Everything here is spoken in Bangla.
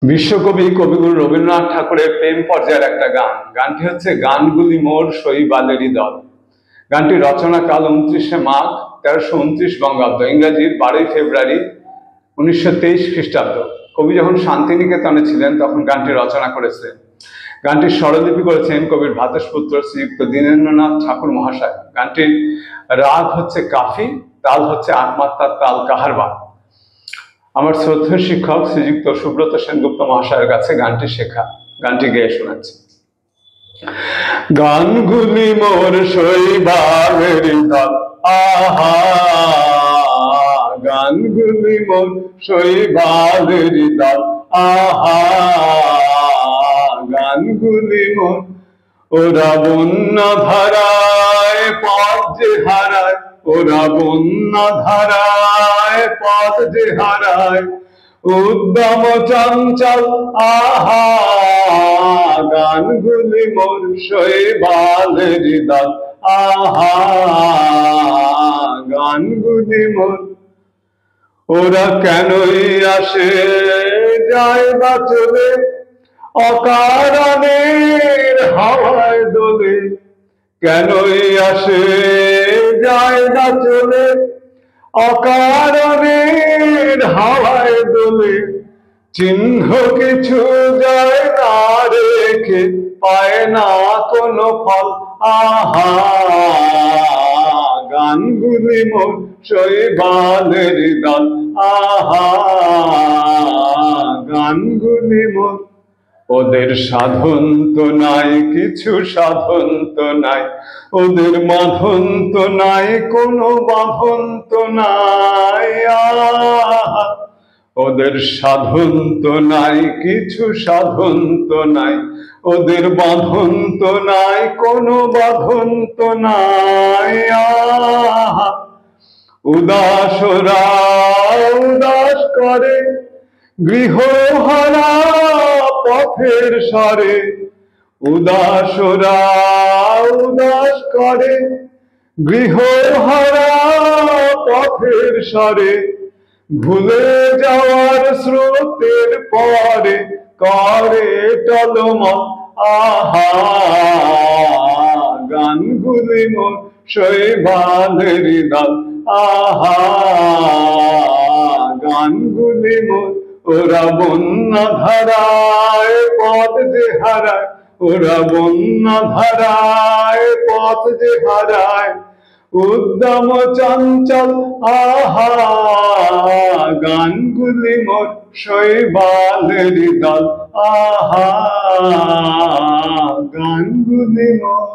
বিশ্বকবি কবিগুরু রবীন্দ্রনাথ ঠাকুরের প্রেম পর্যায়ের একটা গান। গানটি হচ্ছে গানগুলি মোর শৈবালেরই দল। গানটি রচনাকাল 29শে মাঘ 1329 বঙ্গাব্দ, ইংরাজির 12ই ফেব্রুয়ারি 1923 খ্রিস্টাব্দ। কবি যখন শান্তিনিকেতনে ছিলেন তখন গানটি রচনা করেছিলেন। গানটির স্বরলিপি করেছেন কবির ভ্রাতুষ্পুত্র শ্রীযুক্ত দীনেন্দ্রনাথ ঠাকুর মহাশয়। গানটির রাগ হচ্ছে কাফি, তাল হচ্ছে আটমাত্রার তাল কাহারবা। আমার শ্রদ্ধেয় শিক্ষক শ্রীযুক্ত সুব্রত সেনগুপ্ত মহাশয়ের কাছে গানটি শেখা। গানটি গেয়ে শোনাচ্ছি। গানগুলি মোর শৈবালেরই দল, আহা গানগুলি মোর শৈবালেরই দল, আহা গানগুলি মোর। ওরা বন্যা ধারায় পথ যে হারায়, ওরা বন্যা ধারায় পথ যে হারায়, উদ্যম চঞ্চল আহা গানগুলি মোর শৈবালেরই দল, আহা গানগুলি মোর। ওরা কেনই আসে যায় বা চলে, অকারণের হাওয়ায় দোলে। কেনই আসে যায় না চলে, অকারণের হাওয়ায় দোলে। চিহ্ন কিছু যায় না রেখে, পায় না কোনো ফল, আহা গানগুলি মোর শৈবালেরই দল, আহা গানগুলি মোর। ওদের সাধন তো নাই কিছু, সাধন তো নাই, ওদের বাঁধন তো নাই কোনো বাঁধন তো নাই, আহা ওদের সাধন তো নাই কিছু, সাধন তো নাই, ওদের বাঁধন তো নাই কোনো বাঁধন তো নাই, আহা উদাসরা উদাস করে গৃহহারা পথের স্বরে। উদাসরা উদাস করে গৃহহারা পথের স্বরে। ভুলে যাওয়ার স্রোতের পরে করে টলমল, আহা গানগুলি মোর শৈবালেরই দল, আহা গানগুলি মোর। ওরা বন্যা ধারায় পথ যে হারায়, ওরা বন্যা ধারায় পথ যে হারায়, উদ্যম চঞ্চল আহা গানগুলি মোর শৈবালেরই দল, আহা গানগুলি মোর।